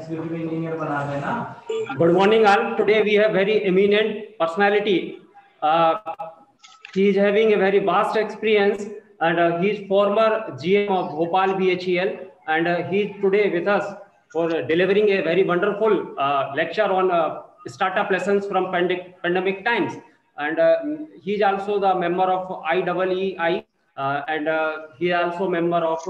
Good morning all. Today we have very eminent personality. He is having a very vast experience and he is former GM of Bhopal BHEL and he is today with us for delivering a very wonderful lecture on startup lessons from pandemic times. And he is also the member of IEEI and he is also member of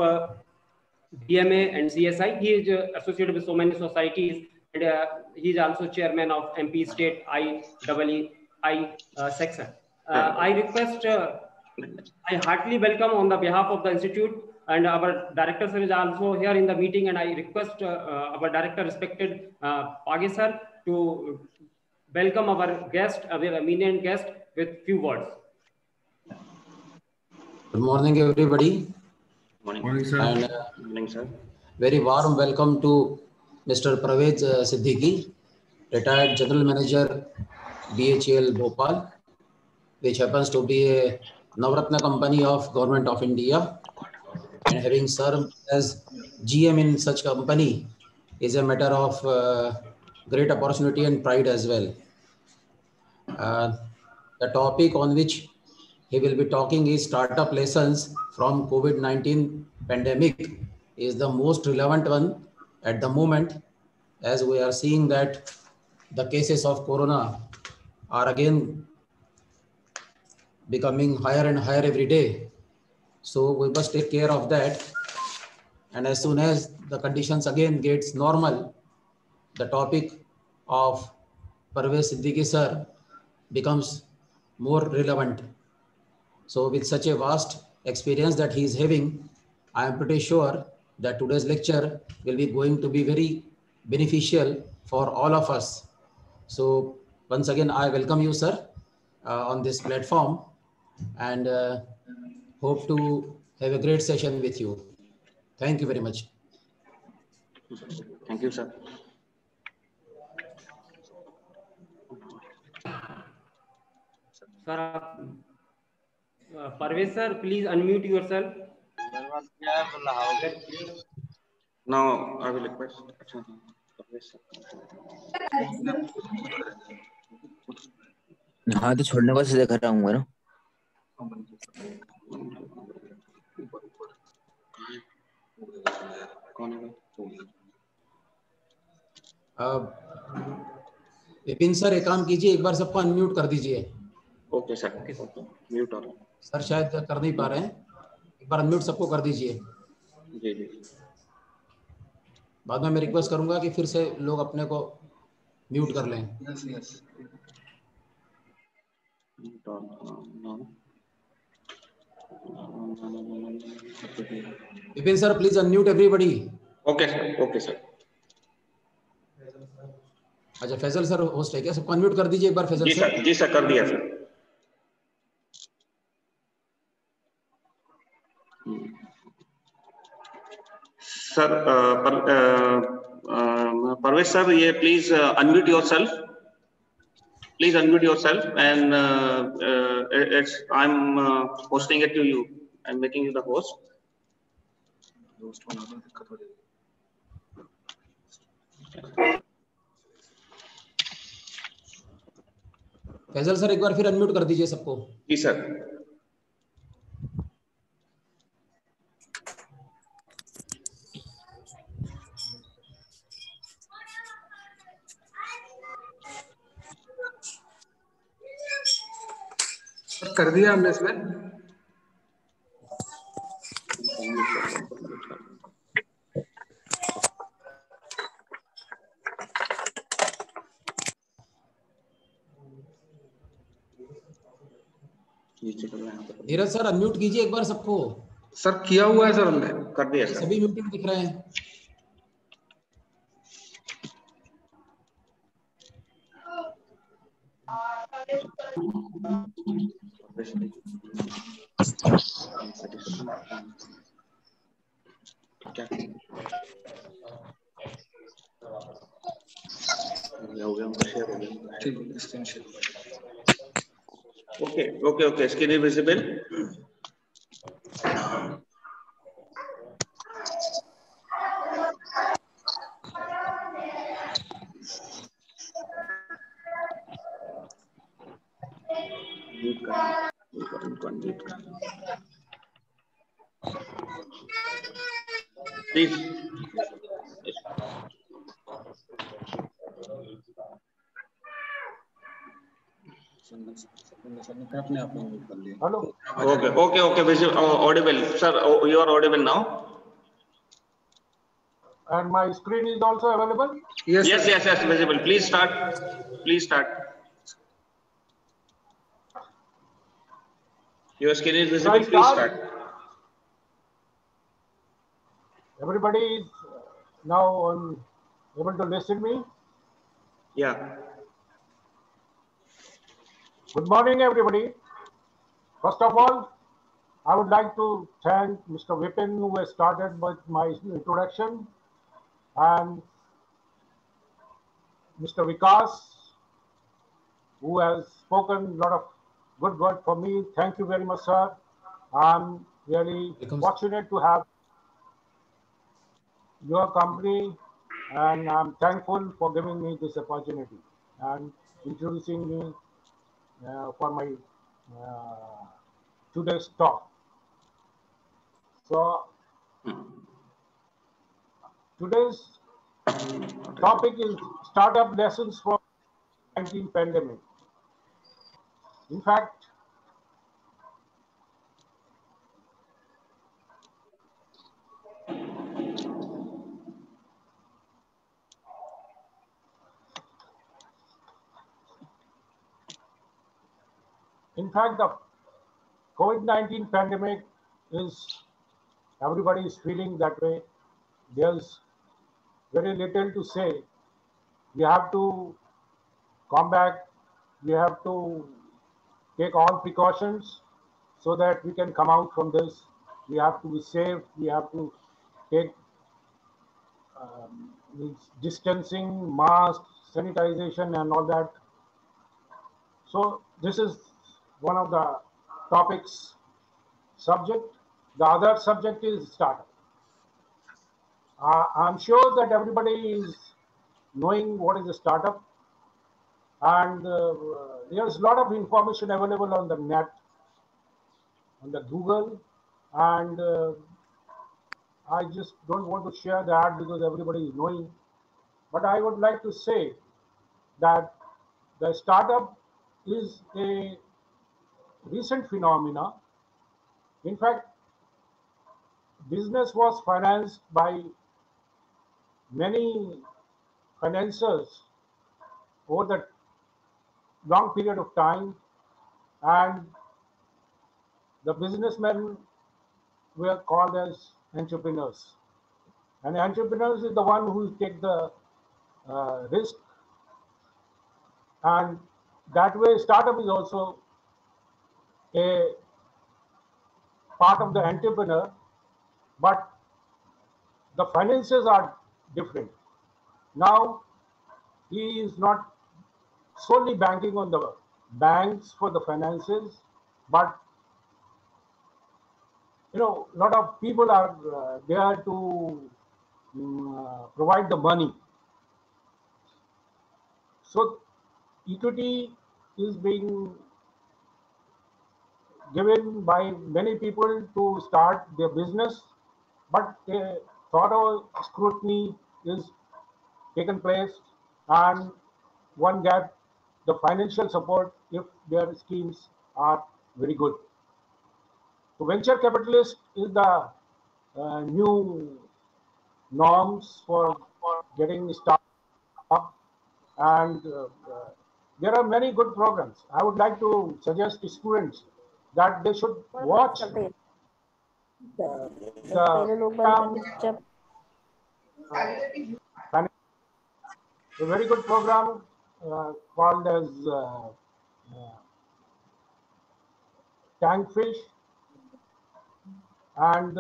BMA and CSI. He is associated with so many societies and he is also chairman of MP State IEEI section. I request, I heartily welcome on the behalf of the institute and our director sir is also here in the meeting, and I request our director respected Page sir to welcome our guest, our eminent guest with few words. Good morning everybody. Morning sir. And morning sir. Very warm welcome to Mr. Parvez Siddiqui, retired General Manager BHEL Bhopal, which happens to be a Navratna company of Government of India, and having served as GM in such company is a matter of great opportunity and pride as well. The topic on which he will be talking is startup lessons from COVID-19 pandemic is the most relevant one at the moment, as we are seeing that the cases of corona are again becoming higher and higher every day. So we must take care of that. And as soon as the conditions again gets normal, the topic of Parvez Siddiqui sir becomes more relevant. So with such a vast experience that he is having, I am pretty sure that today's lecture will be going to be very beneficial for all of us. So once again, I welcome you, sir, on this platform, and hope to have a great session with you. Thank you very much. Thank you, sir. Sir, Parvez sir, please unmute yourself. Now I will request. हाँ तो छोड़ने को सीधे कर रहा हूँ ना। Vipin sir एक काम कीजिए, एक बार सबको अनम्यूट कर दीजिए। ओके सर, म्यूट हो रहा है सर, शायद कर नहीं पा रहे हैं, एक बार अनम्यूट सबको कर दीजिए। जी जी। बाद में मैं रिक्वेस्ट करूंगा कि फिर से लोग अपने को म्यूट कर लें। Yes yes. Vipin sir, please unmute everybody. Okay sir, okay sir. अच्छा, फैजल सर होस्ट है क्या? सबको अनम्यूट कर दीजिए एक बार फैजल सर। जी सर, कर दिया सर। सर परवेश सर, ये please unmute yourself, please unmute yourself and it's I am hosting it to you, I am making you the host. दोस्त होना तो दिक्कत हो जाएगी। फैजल सर एक बार फिर अनम्यूट कर दीजिए सबको। जी सर। कर दिया हमने इसमें। नीरज सर अनम्यूट कीजिए एक बार सबको। सर किया हुआ है सर, हमने कर दिया सर। सभी म्यूटेड दिख रहे हैं। Okay, screen is visible. Please. Hello. Okay. Visible, audible, sir. You are audible now. And my screen is also available? Yes. Visible. Please start. Your screen is visible. Please start. Everybody is now able to listen me? Yeah. Good morning, everybody. First of all, I would like to thank Mr. Vipin, who has started with my introduction, and Mr. Vikas, who has spoken a lot of good words for me. Thank you very much, sir. I'm really fortunate to have your company, and I'm thankful for giving me this opportunity and introducing me for my today's talk. So today's topic is startup lessons from COVID-19 pandemic. In fact, the COVID-19 pandemic is, everybody is feeling that way. There's very little to say. We have to combat, we have to take all precautions so that we can come out from this. We have to be safe, we have to take distancing, mask, sanitization and all that. So this is one of the topics subject. The other subject is startup. I'm sure that everybody is knowing what is a startup, and there's a lot of information available on the net, on the Google, and I just don't want to share that because everybody is knowing. But I would like to say that the startup is a recent phenomena. In fact, business was financed by many financiers over the long period of time, and the businessmen were called as entrepreneurs. And entrepreneurs is the one who take the risk, and that way startup is also a part of the entrepreneur, but the finances are different. Now he is not solely banking on the banks for the finances, but a lot of people are there to provide the money. So equity is being given by many people to start their business, but a thorough scrutiny is taken place, and one get the financial support if their schemes are very good. So venture capitalist is the new norms for getting started up, and there are many good programs. I would like to suggest to students that they should watch a very good program called as Tankfish, and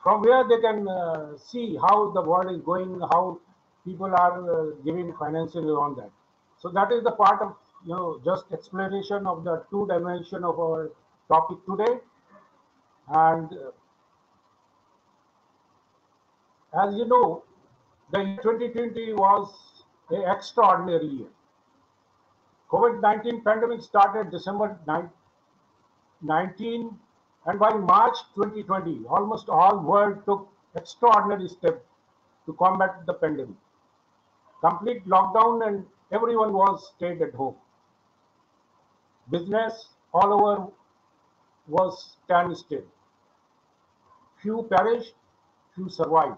from where they can see how the world is going, how people are giving financially on that. So that is the part of just explanation of the two dimension of our topic today. And as you know, the year 2020 was an extraordinary year. COVID-19 pandemic started December 19, And by March 2020, almost all world took extraordinary steps to combat the pandemic. Complete lockdown and everyone was stayed at home. Business all over was standstill. Few perished, few survived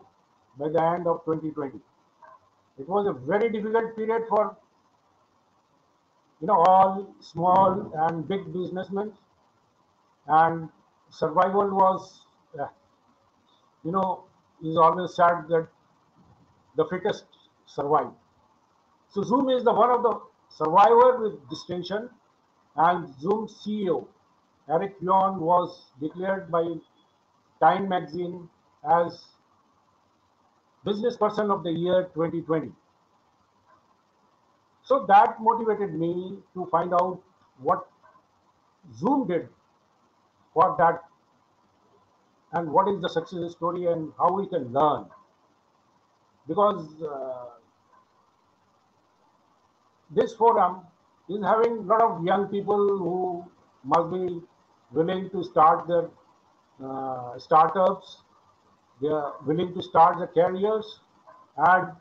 by the end of 2020. It was a very difficult period for all small and big businessmen, and survival was is always said that the fittest survive. So Zoom is the one of the survivor with distinction, and Zoom CEO Eric Yuan was declared by Time magazine as Business Person of the Year 2020. So that motivated me to find out what Zoom did for that and what is the success story and how we can learn. Because this forum is having a lot of young people who must be willing to start their startups, they are willing to start their careers, and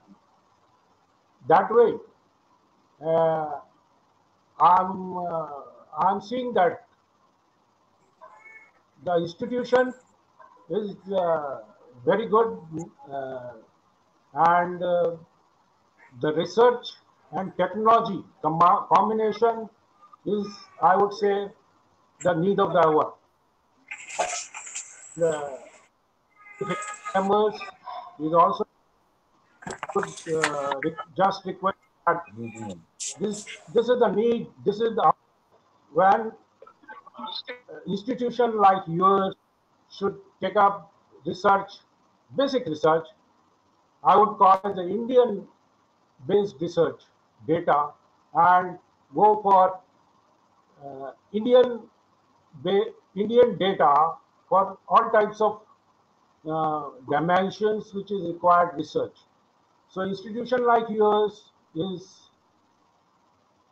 that way I'm seeing that the institution is very good, and the research and technology combination is, I would say, the need of the hour. The members is also just request that this is the need, this is the when institution like yours should take up research, basic research, I would call it the Indian-based research data, and go for Indian data for all types of dimensions which is required research. So institution like yours is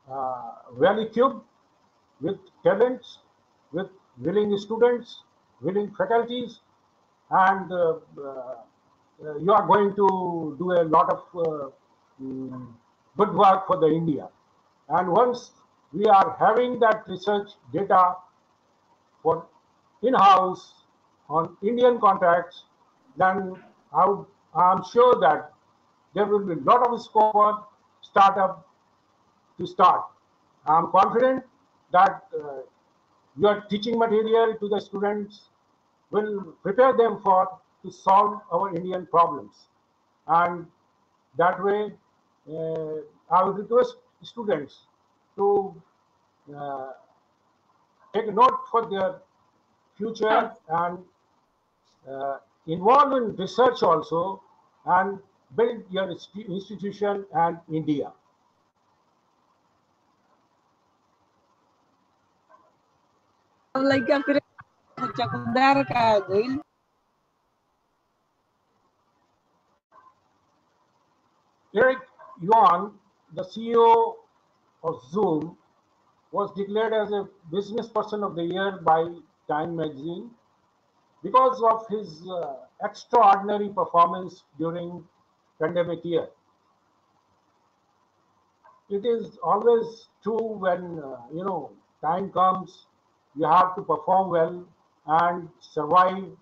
well equipped with talents, with willing students, willing faculties, and you are going to do a lot of good work for the India. And once we are having that research data for in-house on Indian contracts, then I'm sure that there will be a lot of scope for startup to start. I'm confident that your teaching material to the students will prepare them to solve our Indian problems. And that way, I would request students to take a note for their future and involve in research also, and build your institution and India. Eric Yuan, the CEO of Zoom, was declared as a Business Person of the Year by Time magazine because of his extraordinary performance during pandemic year. It is always true when time comes, you have to perform well and survive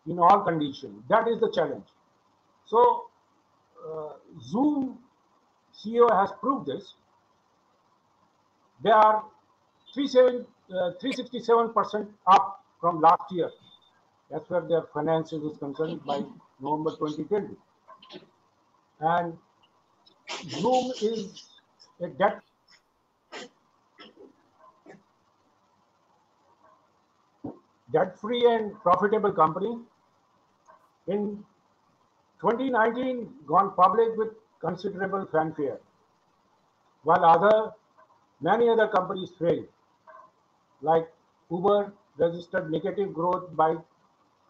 in all conditions. That is the challenge. So Zoom CEO has proved this. They are 367% up from last year. That's where their finances is concerned by November 2020. And Zoom is a debt-free and profitable company. In 2019, gone public with considerable fanfare, while many other companies failed, like Uber registered negative growth by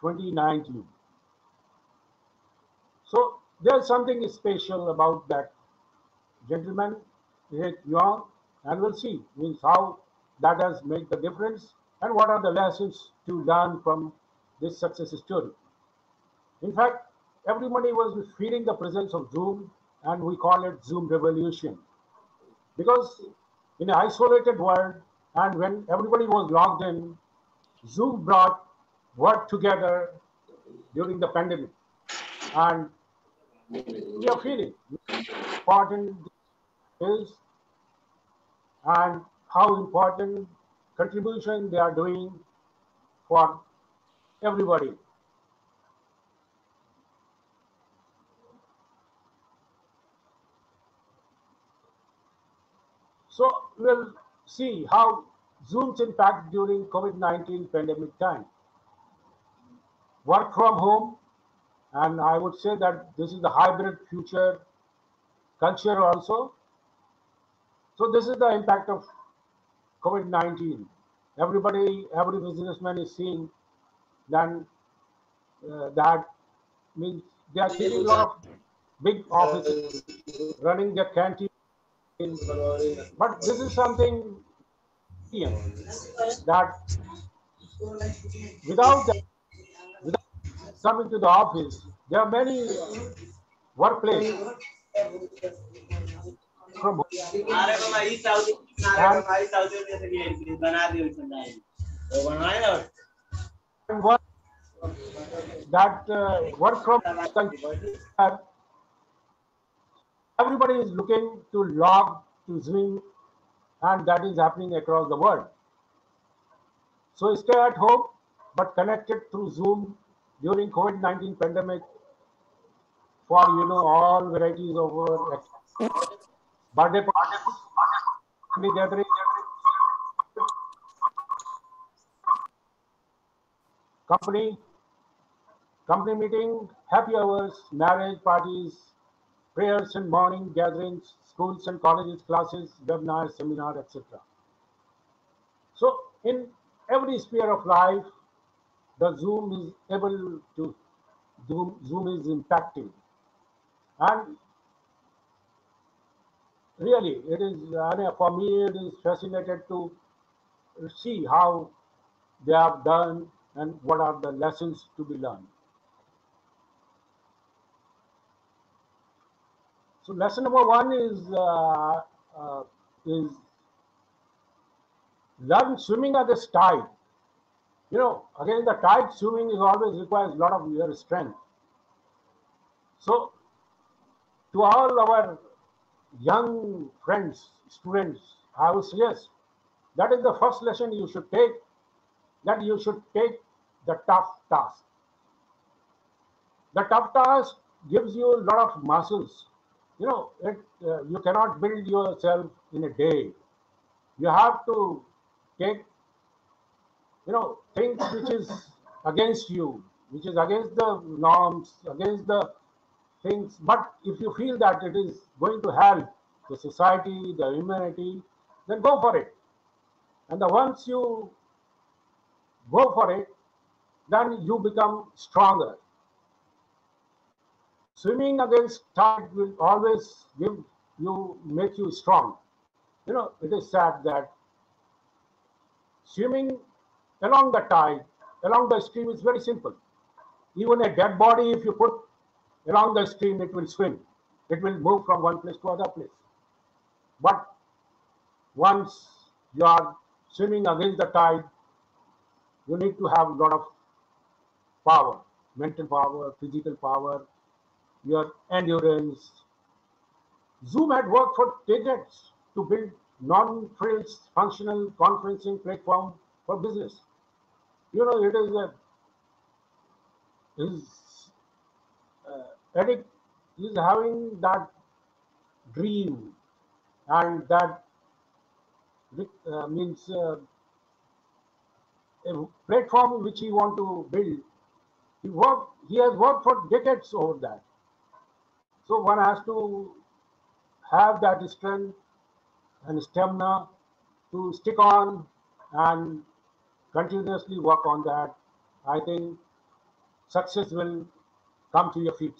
2019. So there's something special about that gentleman, Eric Yuan, and we'll see how that has made the difference. and what are the lessons to learn from this success story. In fact, everybody was feeling the presence of Zoom, and we call it Zoom revolution. Because in an isolated world, and when everybody was logged in, Zoom brought work together during the pandemic. And we are feeling important is and how important contribution they are doing for everybody. So we'll see how Zoom's impact during COVID-19 pandemic time. Work from home, and I would say that this is the hybrid future culture also. So this is the impact of COVID-19. Everybody, every businessman is seeing then that means they are keeping a lot of big offices, running their canteen. But this is something that without that, without coming to the office, there are many workplaces from home. And one that work from culture, everybody is looking to log to Zoom, and that is happening across the world. So stay at home, but connected through Zoom during COVID-19 pandemic for all varieties of birthday parties, family gathering, company meeting, happy hours, marriage parties, prayers and morning gatherings, schools and colleges, classes, webinars, seminars, etc. So in every sphere of life, the Zoom is able to Zoom is impacting, and really it is for me it is fascinated to see how they have done and what are the lessons to be learned. So lesson number one is learn swimming against tide. Again, the tide swimming is always requires a lot of your strength. So to all our young friends, students, I would suggest that is the first lesson you should take, that you should take the tough task. The tough task gives you a lot of muscles. You cannot build yourself in a day. You have to take things which is against you, which is against the norms, against the things. But if you feel that it is going to help the society, the humanity, then go for it. And once you go for it, then you become stronger. Swimming against tide will always make you strong. It is sad that swimming along the tide, along the stream is very simple. Even a dead body, if you put along the stream, it will swim. It will move from one place to other place. But once you are swimming against the tide, you need to have a lot of power, mental power, physical power, your endurance. Zoom had worked for decades to build non-frills functional conferencing platform for business. Eric is having that dream, and that means a platform which he want to build. He has worked for decades over that. So one has to have that strength and stamina to stick on and continuously work on that. I think success will come to your feet.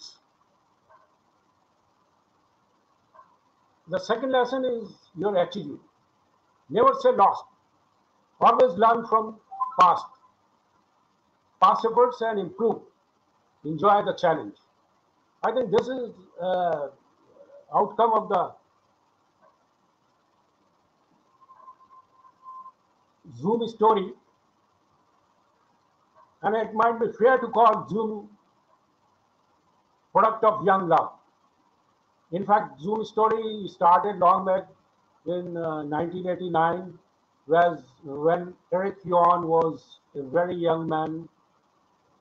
The second lesson is your attitude. Never say lost. Always learn from past efforts and improve, enjoy the challenge. I think this is outcome of the Zoom story, and it might be fair to call Zoom product of young love. In fact, Zoom story started long back in 1989, when Eric Yuan was a very young man.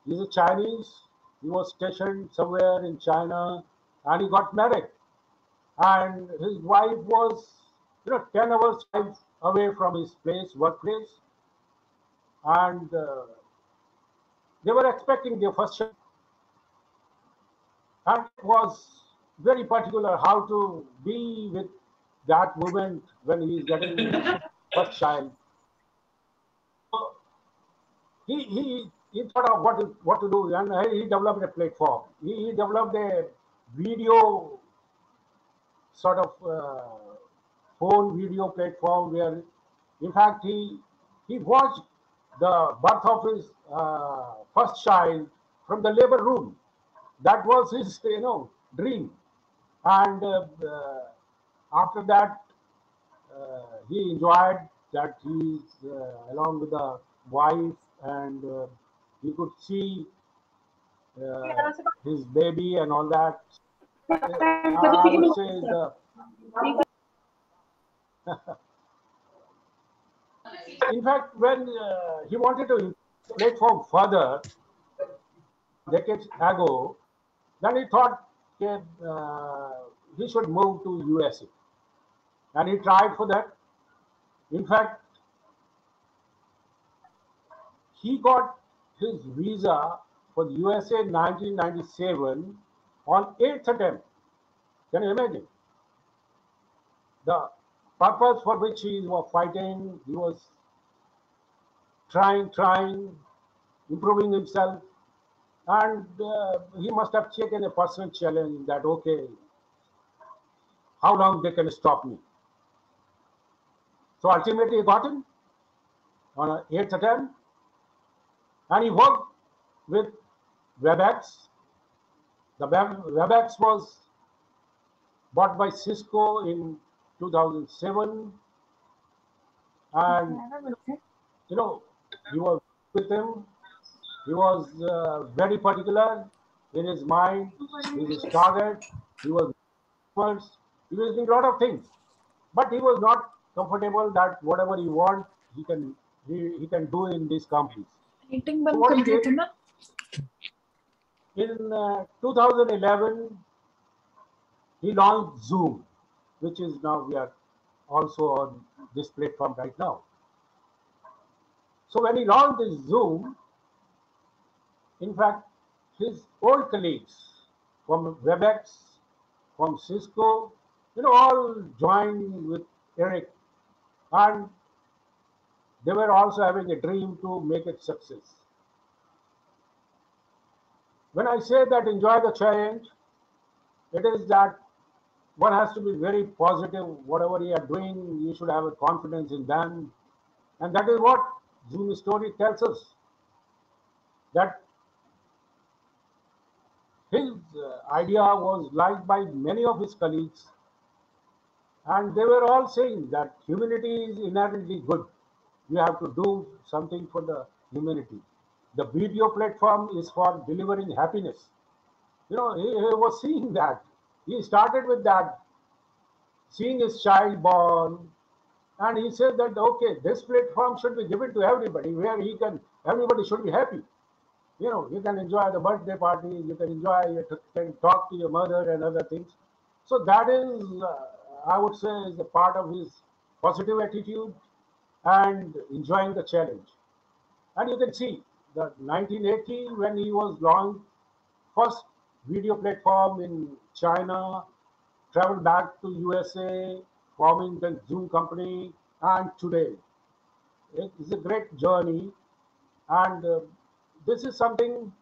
He's a Chinese. He was stationed somewhere in China, and he got married. And his wife was, 10 hours drive away from his workplace, and they were expecting their first child. And it was very particular how to be with that woman when he is getting his first child. So he thought of what to do, and he developed a platform. He developed a video sort of phone video platform where, in fact, he watched the birth of his first child from the labor room. That was his, dream. And after that, he enjoyed that he's along with the wife, and he could see his baby and all that. I would say in fact, when he wanted to platform further, decades ago, then he thought he should move to USA, and he tried for that. In fact, he got his visa for the USA in 1997 on 8th attempt. Can you imagine? The purpose for which he was fighting, he was trying, improving himself, and he must have taken a personal challenge that, okay, how long they can stop me? So ultimately he got him on an 8th attempt, and he worked with WebEx. The WebEx was bought by Cisco in 2007, and he was with him. He was very particular in his mind, in his target. He was doing a lot of things, but he was not comfortable that whatever he wants, he can do in these companies. So what he did, in 2011, he launched Zoom, which is now we are also on this platform right now. So when he launched this Zoom, in fact, his old colleagues from WebEx, from Cisco, all joined with Eric, and they were also having a dream to make it success. When I say that enjoy the challenge, it is that one has to be very positive. Whatever you are doing, you should have a confidence in them. And that is what Zoom story tells us, that his idea was liked by many of his colleagues, and they were all saying that humanity is inherently good. We have to do something for the humanity. The video platform is for delivering happiness. He was seeing that. He started with that, seeing his child born, and he said that, okay, this platform should be given to everybody, where everybody should be happy. You can enjoy the birthday party, you can talk to your mother and other things. So that is, I would say, is a part of his positive attitude and enjoying the challenge. And you can see that 1980, when he was launched, first video platform in China, traveled back to USA, forming the Zoom company, and today. It is a great journey, and this is something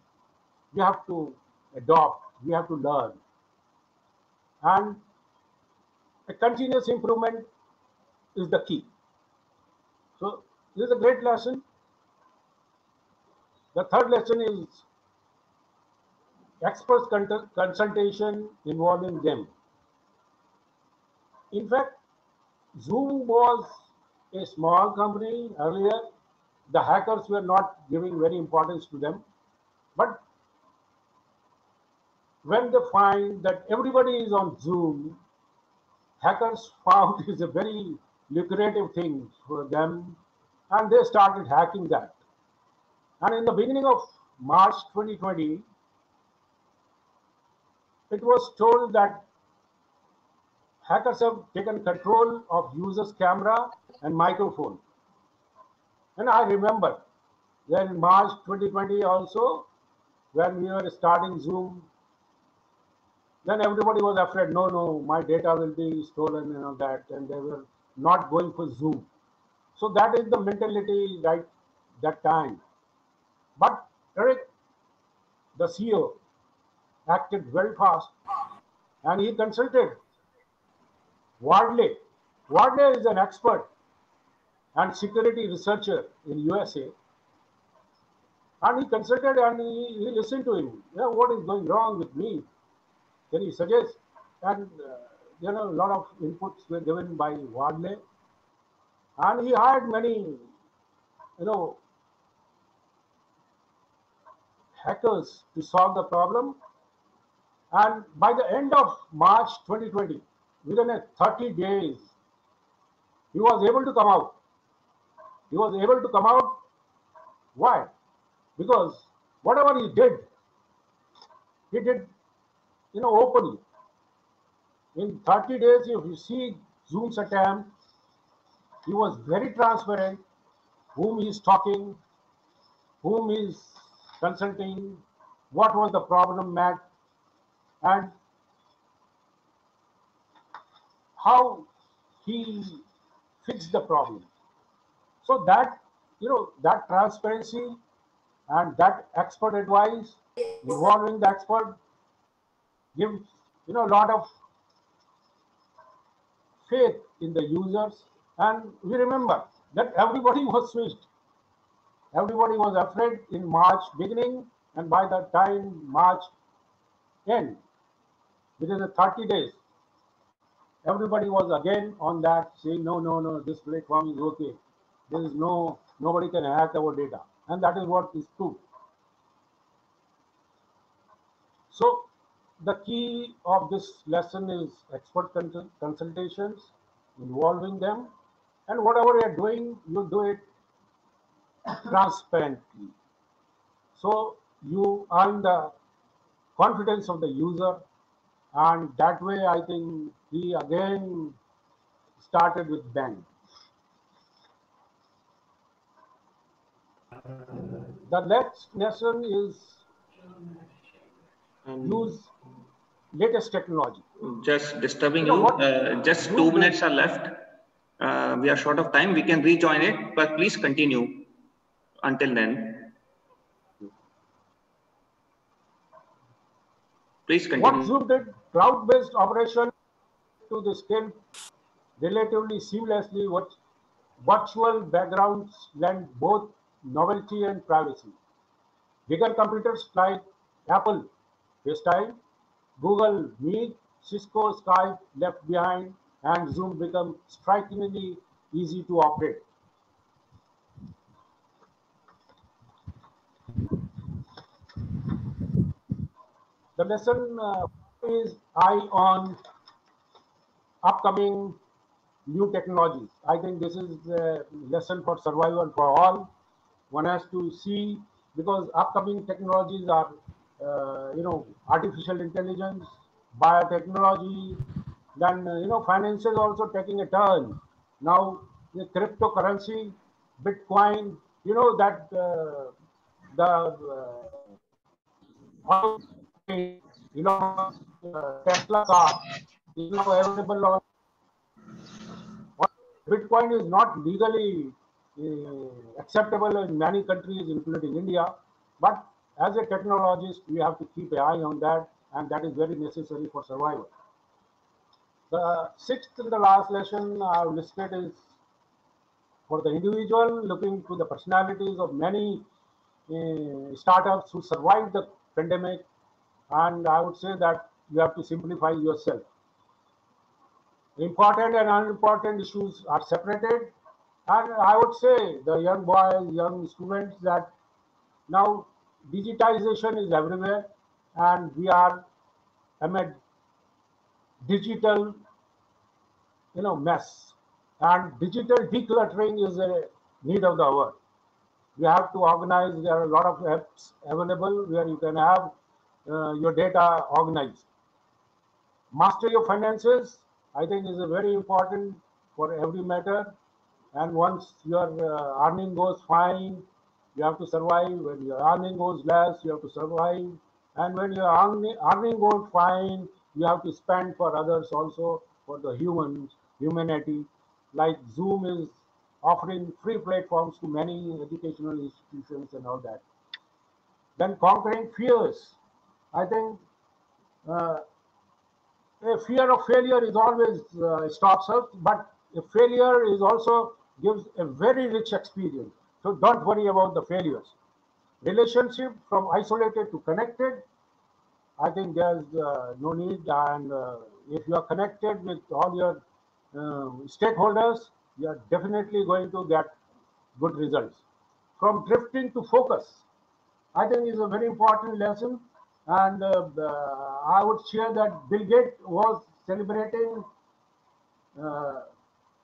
we have to adopt, we have to learn. And a continuous improvement is the key. So this is a great lesson. The third lesson is expert consultation involving them. In fact, Zoom was a small company earlier. The hackers were not giving very importance to them. But when they find that everybody is on Zoom, hackers found is a very lucrative thing for them, and they started hacking that. And in the beginning of March 2020, it was told that hackers have taken control of users' camera and microphone. And I remember then in March 2020 also, when we were starting Zoom, then everybody was afraid, no, no, my data will be stolen and all that, and they were not going for Zoom. So that is the mentality right that time. But Eric, the CEO, acted very fast and he consulted Wardley. Wardley is an expert and security researcher in USA. And he consulted and he listened to him. You know, what is going wrong with me? Can you suggest? And a lot of inputs were given by Wardley. And he hired many, hackers to solve the problem. And by the end of March 2020, within 30 days, he was able to come out. He was able to come out. Why? Because whatever he did openly. In 30 days, if you see Zoom's attempt, he was very transparent, whom he is talking, whom he is consulting, what was the problem met, and how he fixed the problem. So that, that transparency and that expert advice involving the expert gives, a lot of faith in the users. And we remember that everybody was switched. Everybody was afraid in March beginning, and by the time March end, within the 30 days, everybody was again on that saying, no, no, no, this platform is okay. There is nobody can hack our data. And that is what is true. So the key of this lesson is expert consultations, involving them, and whatever you are doing, you do it transparently. So you earn the confidence of the user, and that way I think he again started with bang. The next lesson is use latest technology. Just disturbing you. Just 2 minutes are left. We are short of time. We can rejoin it, but please continue until then. Please continue. What Zoom did, cloud-based operation to the scale relatively seamlessly, what virtual backgrounds lend both novelty and privacy. Bigger computers like Apple, FaceTime, Google Meet, Cisco, Skype left behind, and Zoom become strikingly easy to operate. The lesson is eye on upcoming new technologies. I think this is a lesson for survival for all. One has to see, because upcoming technologies are, artificial intelligence, biotechnology, then, finance is also taking a turn. Now, the cryptocurrency, Bitcoin, that Tesla car is now available on. Bitcoin is not legally acceptable in many countries, including India. But as a technologist, we have to keep an eye on that, and that is very necessary for survival. The sixth and the last lesson I have listed is for the individual, looking to the personalities of many, startups who survived the pandemic, and I would say that you have to simplify yourself. Important and unimportant issues are separated, and I would say the young boys, young students, that now digitization is everywhere, and we are amid digital, mess, and digital decluttering is a need of the hour. You have to organize. There are a lot of apps available where you can have your data organized. Master your finances, I think, is a very important for every matter. And once your earning goes fine, you have to survive. When your earning goes less, you have to survive. And when your earning goes fine, you have to spend for others also, for the humanity. Like Zoom is offering free platforms to many educational institutions and all that. Then conquering fears. I think uh, a fear of failure is always stops us, but a failure is also gives a very rich experience. So don't worry about the failures. Relationship from isolated to connected. I think there's no need, and if you are connected with all your stakeholders, you are definitely going to get good results. From drifting to focus, I think is a very important lesson, and I would share that Bill Gates was celebrating uh,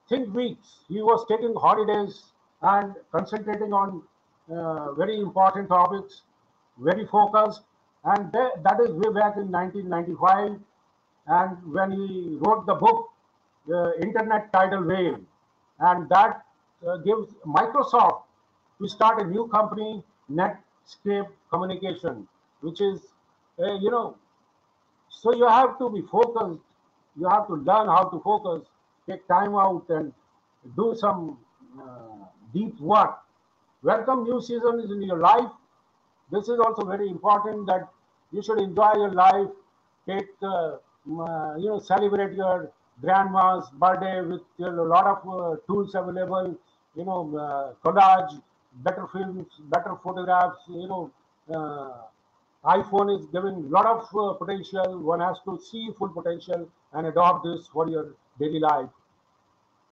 think weeks. He was taking holidays and concentrating on very important topics, very focused, and that is way back in 1995. And when he wrote the book, Internet Tidal Wave, and that gives Microsoft to start a new company, Netscape Communication, which is, so you have to be focused. You have to learn how to focus, take time out and do some deep work. Welcome new seasons in your life. This is also very important that you should enjoy your life. Take, celebrate your grandma's birthday with a lot of tools available. Collage, better films, better photographs. iPhone is giving a lot of potential. One has to see full potential and adopt this for your daily life.